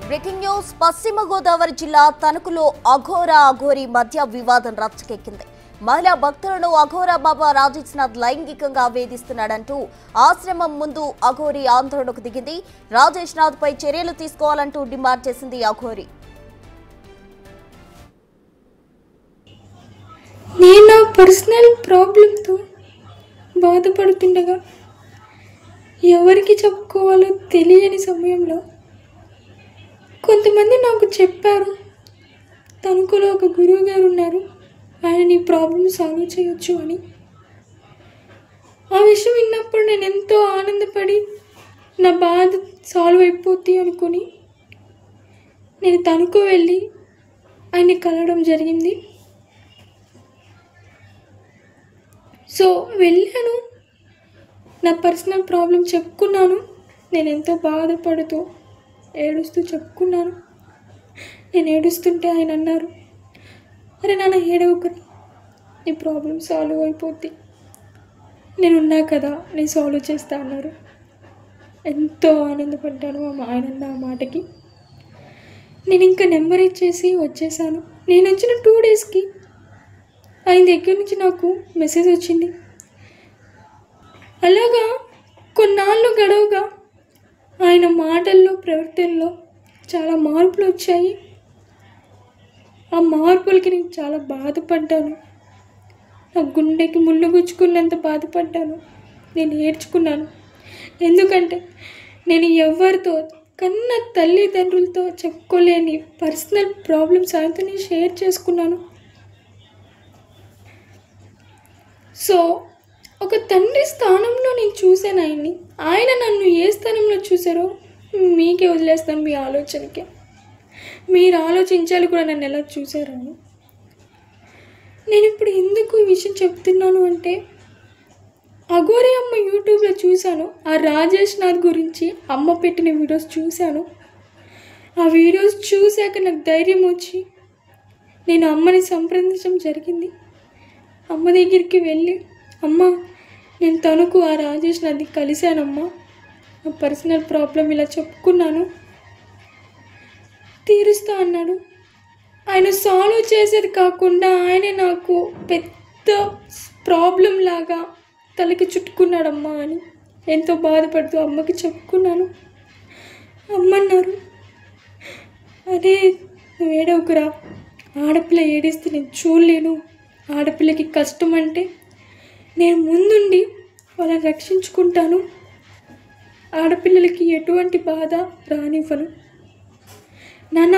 Breaking news పశ్చిమ గోదావరి జిల్లా తణుకులో అఘోరి మధ్య వివాదం రచ్చకెక్కింది. మహిళా భక్తులను అఘోరా బాబా రాజేష్నాథ్ లైంగికంగా వేధిస్తున్నాడంటూ ఆశ్రమం ముందు అఘోరి ఆందోళనకు దిగింది. రాజేష్నాథ్ పై చర్యలు తీసుకోవాలంటూ డిమాండ్ చేసింది అఘోరి. నేను నా పర్సనల్ ప్రాబ్లంతో బాధపడుతుండగా ఎవరికి చెప్పుకోవాలో తెలియని సమయంలో కొంతమంది నాకు చెప్పారు, తణుకులో ఒక గురువు గారు ఉన్నారు, ఆయన నీ ప్రాబ్లం సాల్వ్ చేయొచ్చు అని. ఆ విషయం విన్నప్పుడు నేను ఎంతో ఆనందపడి నా బాధ సాల్వ్ అయిపోద్ది అనుకుని నేను తణుకు వెళ్ళి ఆయన్ని కలవడం జరిగింది. సో వెళ్ళాను, నా పర్సనల్ ప్రాబ్లం చెప్పుకున్నాను. నేను ఎంతో బాధపడుతూ ఏడుస్తూ చెప్పుకున్నాను. నేను ఏడుస్తుంటే ఆయన అన్నారు, అరే నాన్న ఏడవకురా, నీ ప్రాబ్లం సాల్వ్ అయిపోద్ది, నేనున్నా కదా, నేను సాల్వ్ చేస్తా అన్నారు. ఎంతో ఆనందపడ్డాను ఆయన అన్న ఆ మాటకి. నేను ఇంకా నెంబర్ ఇచ్చేసి వచ్చేసాను. నేను వచ్చిన 2 డేస్కి ఆయన దగ్గర నుంచి నాకు మెసేజ్ వచ్చింది. అలాగా కొన్నాళ్ళు గడవగా ఆయన మాటల్లో ప్రవర్తనలో చాలా మార్పులు వచ్చాయి. ఆ మార్పులకి నేను చాలా బాధపడ్డాను. నా గుండెకి ముళ్ళు గుచ్చుకున్నంత బాధపడ్డాను. నేను ఏడ్చుకున్నాను. ఎందుకంటే నేను ఎవరితో కన్న తల్లిదండ్రులతో చెప్పుకోలేని పర్సనల్ ప్రాబ్లమ్స్ ఆయనతో నేను షేర్ చేసుకున్నాను. సో ఒక తండ్రి స్థానంలో నేను చూశాను ఆయన్ని. ఆయన నన్ను ఏ స్థానంలో చూసారో మీకే వదిలేస్తాను, మీ ఆలోచనకే. మీరు ఆలోచించాలి కూడా నన్ను ఎలా చూసారో. నేను ఇప్పుడు ఎందుకు ఈ విషయం చెప్తున్నాను అంటే, అఘోరి అమ్మ యూట్యూబ్లో చూశాను, ఆ రాజేష్నాథ్ గురించి అమ్మ పెట్టిన వీడియోస్ చూశాను. ఆ వీడియోస్ చూశాక నాకు ధైర్యం వచ్చి నేను అమ్మని సంప్రదించడం జరిగింది. అమ్మ దగ్గరికి వెళ్ళి, అమ్మ నేను తణుకు ఆ రాజేష్నాథ్ని కలిశానమ్మా, నా పర్సనల్ ప్రాబ్లం ఇలా చెప్పుకున్నాను, తీరుస్తా అన్నాడు. ఆయన సాల్వ్ చేసేది కాకుండా ఆయనే నాకు పెద్ద ప్రాబ్లం లాగా తలకి చుట్టుకున్నాడమ్మా అని ఎంతో బాధపడుతూ అమ్మకి చెప్పుకున్నాను. అమ్మ అన్నారు, అరే నువ్వు ఏడవకురా, ఆడపిల్ల ఏడిస్తే నేను చూడలేను, ఆడపిల్లకి కష్టం అంటే నేను ముందుండి వాళ్ళని రక్షించుకుంటాను, ఆడపిల్లలకి ఎటువంటి బాధ రానివ్వను. నాన్న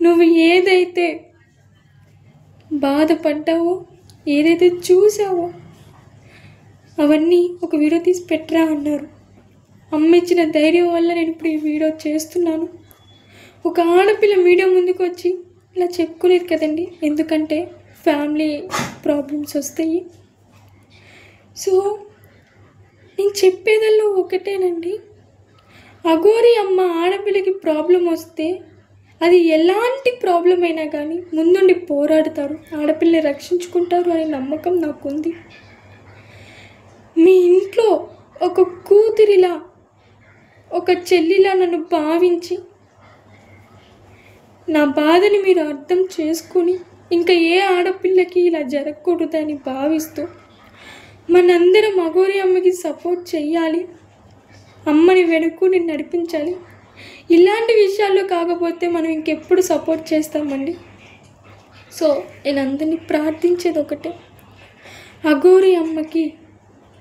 నువ్వు ఏదైతే బాధపడ్డావో, ఏదైతే చూసావో అవన్నీ ఒక వీడియో తీసి పెట్టరా అన్నారు. అమ్మ ఇచ్చిన ధైర్యం వల్ల నేను ఇప్పుడు ఈ వీడియో చేస్తున్నాను. ఒక ఆడపిల్ల మీడియా ముందుకు వచ్చి ఇలా చెప్పుకోలేదు కదండి, ఎందుకంటే ఫ్యామిలీ ప్రాబ్లమ్స్ వస్తాయి. సో నేను చెప్పేదల్లో ఒకటేనండి, అఘోరి అమ్మ ఆడపిల్లకి ప్రాబ్లం వస్తే అది ఎలాంటి ప్రాబ్లం అయినా కానీ ముందుండి పోరాడతారు, ఆడపిల్లని రక్షించుకుంటారు అనే నమ్మకం నాకుంది. మీ ఇంట్లో ఒక కూతురిలా, ఒక చెల్లిలా నన్ను భావించి నా బాధని మీరు అర్థం చేసుకుని ఇంకా ఏ ఆడపిల్లకి ఇలా జరగకూడదని భావిస్తూ మనందరం అఘోరి అమ్మకి సపోర్ట్ చెయ్యాలి, అమ్మని వెనుకుని నడిపించాలి. ఇలాంటి విషయాల్లో కాకపోతే మనం ఇంకెప్పుడు సపోర్ట్ చేస్తామండి. సో నేను అందరినీ ప్రార్థించేది ఒకటే, అఘోరి అమ్మకి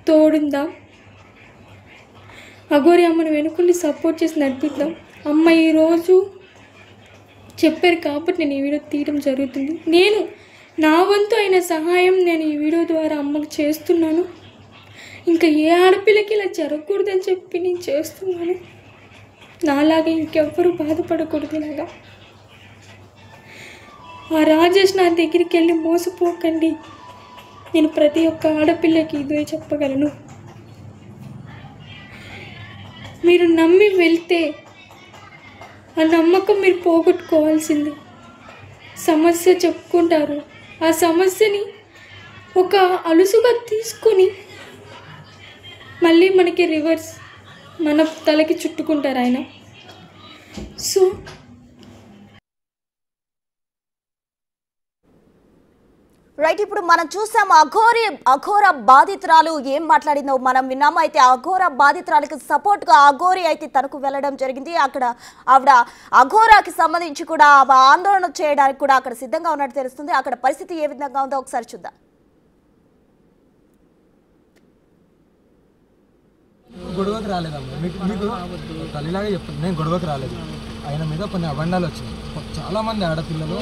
తోడుందాం, అఘోరి అమ్మని వెనుకుని సపోర్ట్ చేసి నడిపిద్దాం. అమ్మ ఈరోజు చెప్పారు కాబట్టి నేను ఈ వీడియో తీయడం జరుగుతుంది. నేను నా వంతు అయిన సహాయం నేను ఈ వీడియో ద్వారా అమ్మకు చేస్తున్నాను. ఇంకా ఏ ఆడపిల్లకి ఇలా జరగకూడదని చెప్పి నేను చేస్తున్నాను. నాలాగా ఇంకెవ్వరూ బాధపడకూడదు. ఇలాగా ఆ రాజేష్నాథ్ దగ్గరికి వెళ్ళి మోసపోకండి. నేను ప్రతి ఒక్క ఆడపిల్లకి ఇదే చెప్పగలను. మీరు నమ్మి వెళ్తే ఆ నమ్మకం మీరు పోగొట్టుకోవాల్సింది. సమస్య చెప్పుకుంటారు, ఆ సమస్యని ఒక అలుసుగా తీసుకొని మళ్ళీ మనకి రివర్స్ మన తలకి చుట్టుకుంటారు ఆయన. సో రైట్, ఇప్పుడు మనం చూసాం అఘోర బాధితురాలు ఏం మాట్లాడిందో మనం విన్నాము. అయితే అఘోర బాధితురాలకు సపోర్ట్ గా అఘోరి అయితే తనకు వెళ్ళడం జరిగింది. అక్కడ ఆవిడ అఘోరాకి సంబంధించి కూడా ఆందోళన చేయడానికి కూడా అక్కడ సిద్ధంగా ఉన్నట్టు తెలుస్తుంది. అక్కడ పరిస్థితి ఏ విధంగా ఉందో ఒకసారి చూద్దాం. గొడవకు రాలేదమ్మా, మీకు తల్లిలాగా చెప్తాను, నేను గొడవకు రాలేదు. ఆయన మీద కొన్ని అబండాలు వచ్చినాయి, చాలా మంది ఆడపిల్లలు.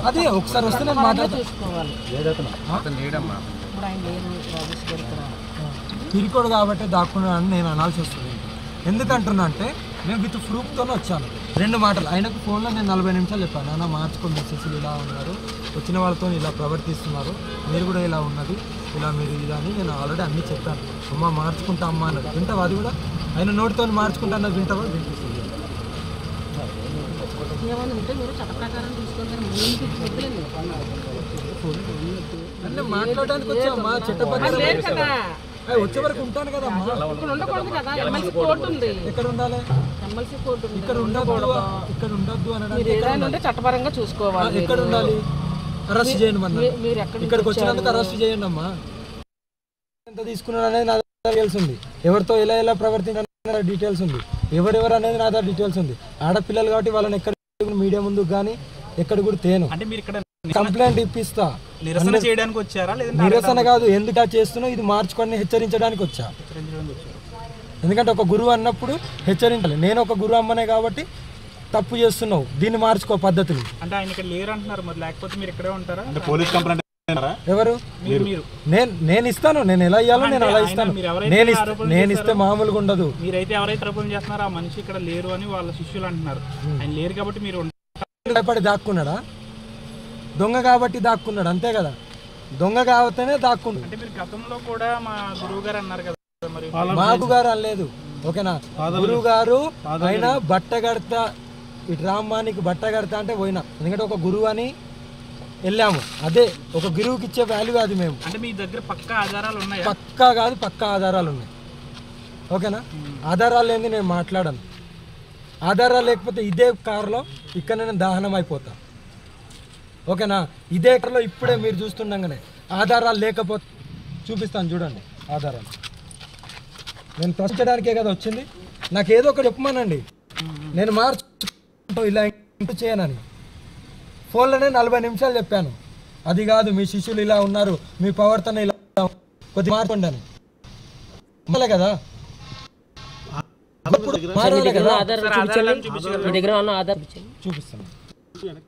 అదే ఒకసారి వస్తే నేను మాట్లాడతాను. తిరికోడు కాబట్టి దాక్కున్నా అని నేను అనాల్సి వస్తుంది. ఎందుకంటున్నా అంటే నేను విత్ ప్రూఫ్తోనే వచ్చాను. 2 మాటలు ఆయనకు ఫోన్లో నేను 40 నిమిషాలు చెప్పాను. నాన్న మార్చుకోండి, మెసేజ్లు ఇలా ఉన్నారు, వచ్చిన వాళ్ళతో ఇలా ప్రవర్తిస్తున్నారు, మీరు కూడా ఇలా ఉన్నది, ఇలా మీరు ఇలా అని నేను ఆల్రెడీ అన్నీ చెప్పాను. అమ్మ మార్చుకుంటా అమ్మ అన్నది వింటావా? అది కూడా ఆయన నోటితో మార్చుకుంటా అన్నది వింటావా? వినిపిస్తుంది. అంటే మాట్లాడడానికి వచ్చామ్మా, చట్టపరంగా వచ్చే వరకు ఉంటాను కదమ్మా. ఎక్కడ ఉండాలి? ఇక్కడ ఉండద్దు అనడానికి చట్టపరంగా చూసుకోవాలి. ఎక్కడ ఉండాలి? అరెస్ట్ చేయండి మన ఇక్కడికి వచ్చినందుకు అరెస్ట్ చేయండి అమ్మా. ఎంత తీసుకున్నాను అనేది నా దగ్గర డీటెయిల్స్ ఉంది. ఎవరితో ఎలా ప్రవర్తించాలి డీటెయిల్స్ ఉంది. ఎవరెవరు అనేది నా దగ్గర డీటెయిల్స్ ఉంది. ఆడపిల్లలు కాబట్టి వాళ్ళని ఎక్కడ మీడియా ముందుకు కానీ ఎక్కడ కూడా తేను. అంటే మీరు ఇక్కడ కంప్లైంట్ ఇప్పిస్తా. నిరసన చేయడానికి వచ్చారా? నిరసన కాదు, ఎందుకు చేస్తున్నా ఇది మార్చుకొని హెచ్చరించడానికి వచ్చా. ఎందుకంటే ఒక గురువు అన్నప్పుడు హెచ్చరించాలి. నేను ఒక గురువు అమ్మనే కాబట్టి తప్పు చేస్తున్నావు, దీన్ని మార్చుకో పద్ధతిని. అంటే ఆయన ఇక్కడ లేరు అంటున్నారు, మరి లేకపోతే మీరు ఇక్కడే ఉంటారా? అంటే పోలీస్ కంప్లైంట్ ఎవరు? నేను ఇస్తాను, నేను ఎలా ఇవ్వాలో నేను అలా ఇస్తాను. నేను ఇస్తే మామూలుగా ఉండదు. మీరైతే ఎవరైతే ఆరోపణ చేస్తున్నారో ఆ మనిషి ఇక్కడ లేరు అని వాళ్ళ శిష్యులు అంటున్నారు. ఆయన లేరు కాబట్టి మీరు భయపడి దాక్కున్నాడా? దొంగ కాబట్టి దాక్కున్నాడు, అంతే కదా. దొంగ కాబట్టినే దాక్కున్నాడు. అంటే మీరు గతంలో కూడా మా గురువు గారు అన్నారు కదా, మరి మాకు గారు అనలేదు, ఓకేనా. గురువు గారు ఆయన బట్ట కడతా, ఈ డ్రామానికి బట్ట కడతా అంటే పోయినా. ఎందుకంటే ఒక గురువు అని వెళ్ళాము, అదే ఒక గురువుకి ఇచ్చే వాల్యూ అది. మేము అంటే మీ దగ్గర పక్కా ఆధారాలు ఉన్నాయి? పక్కా కాదు, పక్కా ఆధారాలు ఉన్నాయి, ఓకేనా. ఆధారాలు లేని నేను మాట్లాడను. ఆధారాలు లేకపోతే ఇదే కారులో ఇక్కడ నేను దహనం అయిపోతా, ఓకేనా. ఇదే కారులో ఇప్పుడే మీరు చూస్తుండగానే ఆధారాలు లేకపోతే చూపిస్తాను, చూడండి ఆధారాలు. నేను ప్రశ్నించడానికే కదా వచ్చింది. నాకు ఏదో ఒకటి చెప్పమనండి, నేను మార్చు ఇలా ఇంటూ చేయనని. ఫోన్లోనే 40 నిమిషాలు చెప్పాను. అది కాదు, మీ శిష్యులు ఇలా ఉన్నారు, మీ ప్రవర్తన ఇలా కొద్దిగా మార్చండి అని. కదా మారాలి కదా. చూపిస్తాను. చూపిస్తాను.